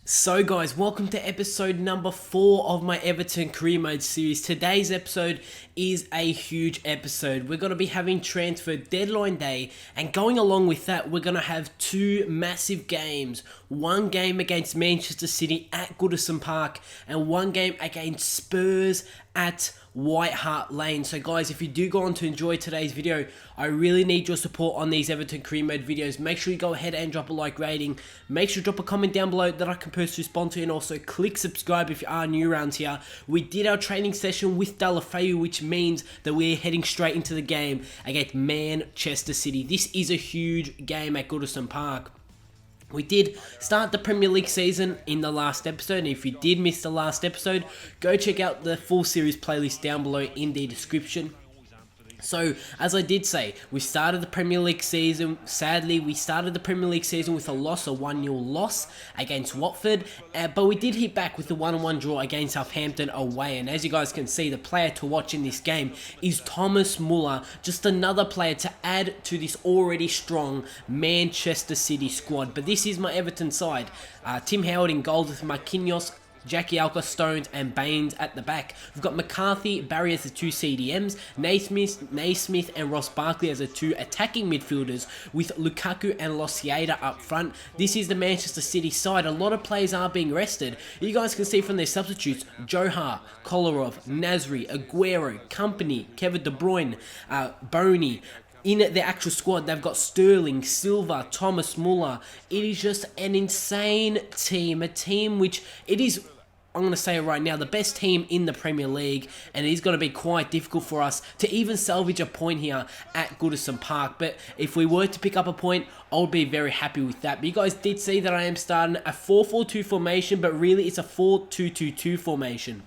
So guys, welcome to episode number 4 of my Everton career mode series. Today's episode is a huge episode. We're going to be having transfer deadline day, and going along with that, we're going to have two massive games. One game against Manchester City at Goodison Park, and one game against Spurs at White Hart Lane. So guys, if you do go on to enjoy today's video, I really need your support on these Everton career mode videos. Make sure you go ahead and drop a like rating. Make sure to drop a comment down below that I can personally respond to, and also click subscribe if you are new around here. We did our training session with Deulofeu, which means that we're heading straight into the game against Manchester City. This is a huge game at Goodison Park. We did start the Premier League season in the last episode, and if you did miss the last episode, go check out the full series playlist down below in the description. So, as I did say, we started the Premier League season. Sadly, we started the Premier League season with a 1-0 loss against Watford, but we did hit back with the 1-1 draw against Southampton away. And as you guys can see, the player to watch in this game is Thomas Muller, just another player to add to this already strong Manchester City squad. But this is my Everton side. Tim Howard in goal with Marquinhos, Jackie Alka, Stones and Baines at the back. We've got McCarthy, Barry as the two CDMs, Naismith and Ross Barkley as the two attacking midfielders, with Lukaku and Losieda up front. This is the Manchester City side. A lot of players are being rested. You guys can see from their substitutes: Johar, Kolarov, Nasri, Aguero, Company, Kevin De Bruyne, Boney. In the actual squad, they've got Sterling, Silva, Thomas Muller. It is just an insane team. A team which it is, I'm going to say it right now, the best team in the Premier League, and it is going to be quite difficult for us to even salvage a point here at Goodison Park. But if we were to pick up a point, I would be very happy with that. But you guys did see that I am starting a 4-4-2 formation, but really it's a 4-2-2-2 formation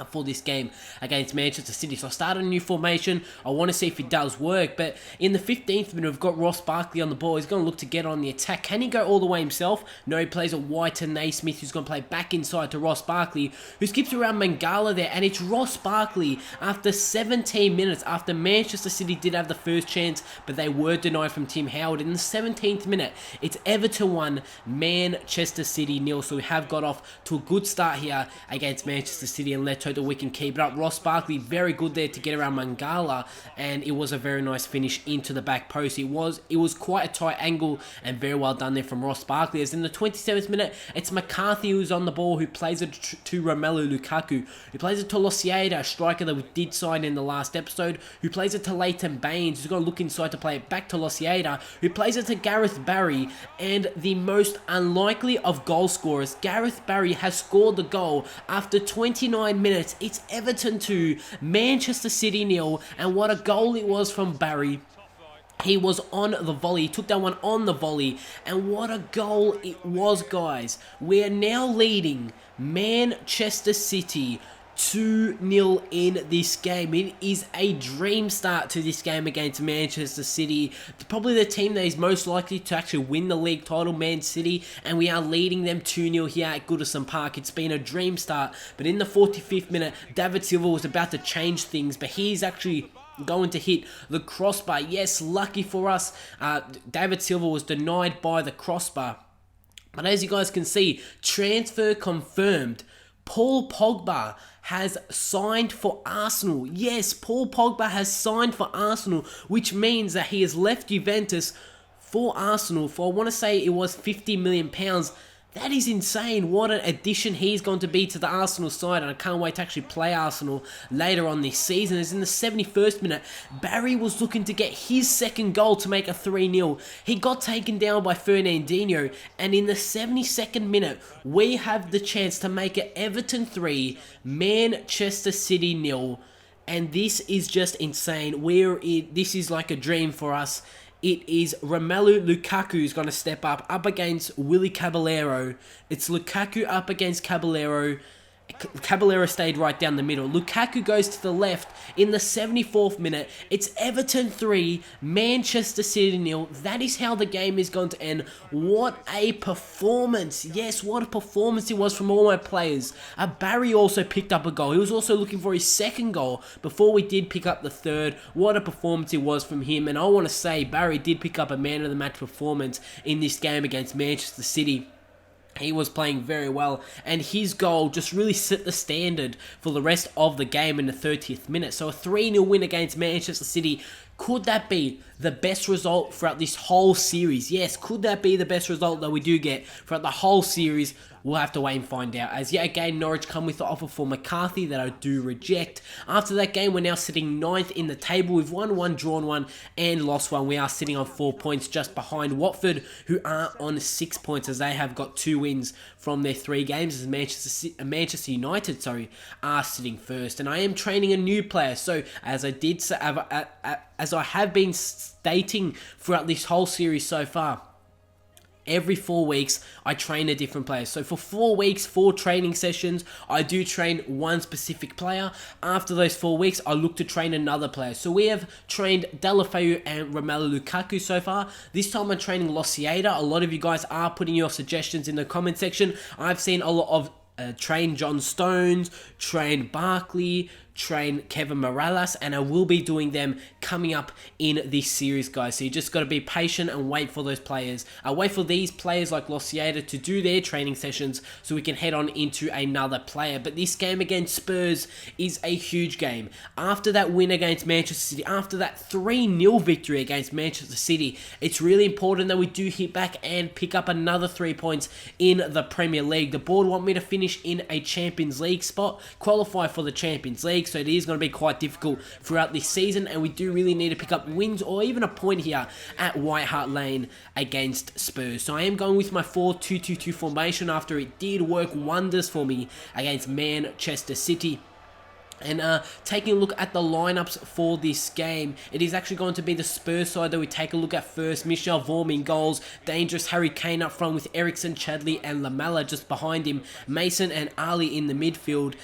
for this game against Manchester City. So I started a new formation. I want to see if it does work. But in the 15th minute, we've got Ross Barkley on the ball. He's going to look to get on the attack. Can he go all the way himself? No, he plays a wide to Naismith, who's going to play back inside to Ross Barkley, who skips around Mangala there. And it's Ross Barkley after 17 minutes, after Manchester City did have the first chance, but they were denied from Tim Howard. In the 17th minute, it's Everton 1, Manchester City 0. So we have got off to a good start here against Manchester City, and let's hope that we can keep it up. Ross Barkley, very good there to get around Mangala, and it was a very nice finish into the back post. It was quite a tight angle, and very well done there from Ross Barkley. As in the 27th minute, it's McCarthy who's on the ball, who plays it to Romelu Lukaku, who plays it to Losieda, a striker that we did sign in the last episode, who plays it to Leighton Baines, who's going to look inside to play it back to Losieda, who plays it to Gareth Barry, and the most unlikely of goal scorers, Gareth Barry has scored the goal after 29 minutes. It's Everton 2, Manchester City 0, and what a goal it was from Barry. He was on the volley. He took that one on the volley, and what a goal it was, guys. We're now leading Manchester City 2-0 in this game. It is a dream start to this game against Manchester City. Probably the team that is most likely to actually win the league title, Man City, and we are leading them 2-0 here at Goodison Park. It's been a dream start, but in the 45th minute, David Silva was about to change things, but he's actually going to hit the crossbar. Yes, lucky for us, David Silva was denied by the crossbar. But as you guys can see, transfer confirmed. Paul Pogba has signed for Arsenal. Yes, Paul Pogba has signed for Arsenal, which means that he has left Juventus for Arsenal for, I want to say it was £50 million. That is insane. What an addition he's going to be to the Arsenal side, and I can't wait to actually play Arsenal later on this season. As in the 71st minute, Barry was looking to get his second goal to make a 3-0. He got taken down by Fernandinho, and in the 72nd minute, we have the chance to make it Everton 3, Manchester City 0. And this is just insane. This is like a dream for us. It is Romelu Lukaku who's going to step up against Willy Caballero. It's Lukaku up against Caballero. Caballero stayed right down the middle. Lukaku goes to the left in the 74th minute. It's Everton 3, Manchester City 0. That is how the game is going to end. What a performance. Yes, what a performance it was from all my players. Barry also picked up a goal. He was also looking for his second goal before we did pick up the third. What a performance it was from him. And I want to say Barry did pick up a man of the match performance in this game against Manchester City. He was playing very well, and his goal just really set the standard for the rest of the game in the 30th minute. So a 3-0 win against Manchester City. Could that be the best result throughout this whole series? Yes, could that be the best result that we do get throughout the whole series? We'll have to wait and find out. As yet again, Norwich come with the offer for McCarthy that I do reject. After that game, we're now sitting 9th in the table. We've won 1, drawn 1, and lost 1. We are sitting on 4 points just behind Watford, who are on 6 points as they have got 2 wins from their 3 games. As Manchester United, are sitting first. And I am training a new player. So as I have been stating throughout this whole series so far, every 4 weeks, I train a different player. So for 4 weeks, 4 training sessions, I do train one specific player. After those 4 weeks, I look to train another player. So we have trained Deulofeu and Romelu Lukaku so far. This time I'm training Losieda. A lot of you guys are putting your suggestions in the comment section. I've seen a lot of train John Stones, train Barclays, train Kevin Morales, and I will be doing them coming up in this series, guys. So you just got to be patient and wait for those players. Wait for these players like Losieda to do their training sessions so we can head on into another player. But this game against Spurs is a huge game. After that win against Manchester City, after that 3-0 victory against Manchester City, it's really important that we do hit back and pick up another 3 points in the Premier League. The board want me to finish in a Champions League spot, qualify for the Champions League, so it is going to be quite difficult throughout this season, and we do really need to pick up wins or even a point here at White Hart Lane against Spurs. So I am going with my 4-2-2-2 formation after it did work wonders for me against Manchester City. And taking a look at the lineups for this game, it is actually going to be the Spurs side that we take a look at first. Michel Vorm in goals, dangerous Harry Kane up front with Eriksen, Chadli and Lamela just behind him, Mason and Ali in the midfield,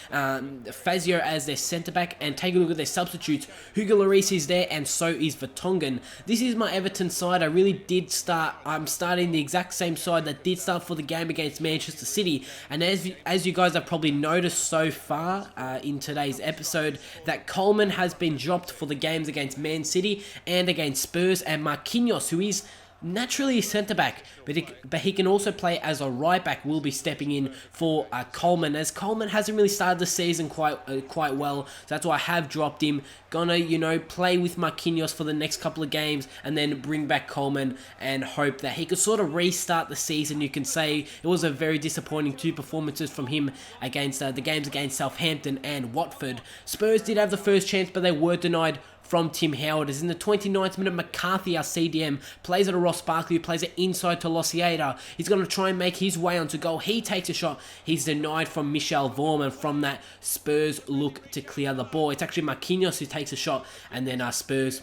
Fazio as their centre-back, and take a look at their substitutes. Hugo Lloris is there and so is Vertonghen. This is my Everton side. I'm starting the exact same side that did start for the game against Manchester City, and as you guys have probably noticed so far in today's episode, that Coleman has been dropped for the games against Man City and against Spurs, and Marquinhos, who is naturally a centre-back, but he can also play as a right-back, will be stepping in for Coleman, as Coleman hasn't really started the season quite well, so that's why I have dropped him. Gonna, play with Marquinhos for the next couple of games, and then bring back Coleman, and hope that he could sort of restart the season. You can say it was a very disappointing 2 performances from him against the games against Southampton and Watford. Spurs did have the first chance, but they were denied from Tim Howard. As in the 29th minute, McCarthy, our CDM, plays it to Ross Barkley, who plays it inside to Losieda. He's going to try and make his way onto goal. He takes a shot. He's denied from Michel Vorm, and from that, Spurs look to clear the ball. It's actually Marquinhos who takes a shot, and then Spurs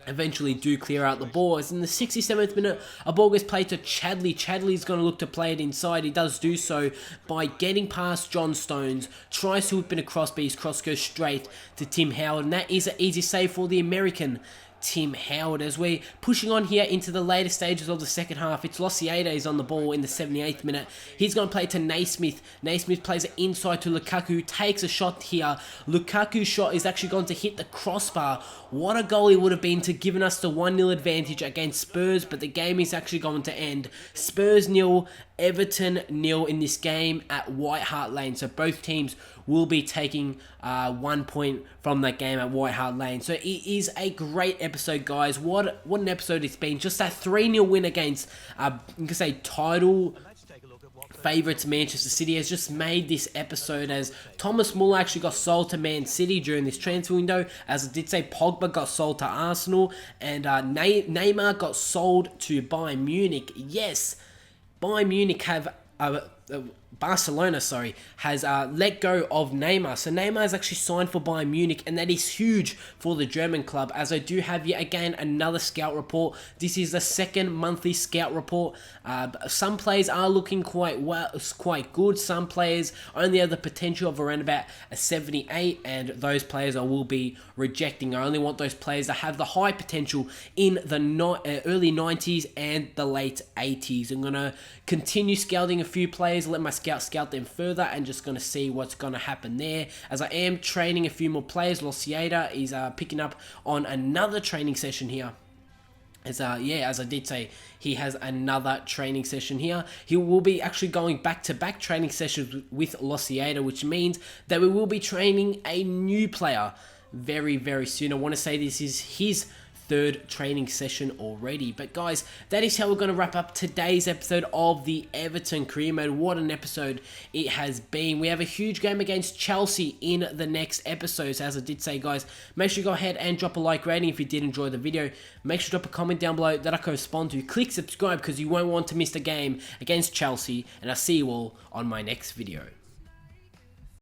eventually do clear out the ball. As in the 67th minute, a ball gets played to Chadli. Chadli's going to look to play it inside. He does do so by getting past John Stones, tries to whip it across, but his cross goes straight to Tim Howard, and that is an easy save for the American Tim Howard. As we're pushing on here into the later stages of the second half, it's Losieda is on the ball in the 78th minute. He's going to play to Naismith. Naismith plays it inside to Lukaku, takes a shot here. Lukaku's shot is actually going to hit the crossbar. What a goal it would have been to given us the 1-0 advantage against Spurs, but the game is actually going to end Spurs 0, Everton 0 in this game at White Hart Lane. So both teams will be taking 1 point from that game at White Hart Lane. So it is a great episode, guys. What an episode it's been. Just that 3-0 win against, you can say, title favourites Manchester City has just made this episode, as Thomas Muller actually got sold to Man City during this transfer window. As I did say, Pogba got sold to Arsenal, and Neymar got sold to Bayern Munich. Yes, Bayern Munich have Barcelona, has let go of Neymar. So Neymar is actually signed for Bayern Munich, and that is huge for the German club. As I do have yet again another scout report. This is the second monthly scout report. Some players are looking quite good. Some players only have the potential of around about a 78, and those players I will be rejecting. I only want those players that have the high potential in the early 90s and the late 80s. I'm going to continue scouting a few players, let my scout them further, and just going to see what's going to happen there. As I am training a few more players, Losieda is picking up on another training session here As I did say, he has another training session here. He will be actually going back-to-back training sessions with Losieda, which means that we will be training a new player very, very soon. I want to say this is his third training session already. But guys, that is how we're going to wrap up today's episode of the Everton career mode. What an episode it has been. We have a huge game against Chelsea in the next episode. So as I did say, guys, make sure you go ahead and drop a like rating if you did enjoy the video. Make sure to drop a comment down below that I can respond to. Click subscribe because you won't want to miss the game against Chelsea. And I'll see you all on my next video.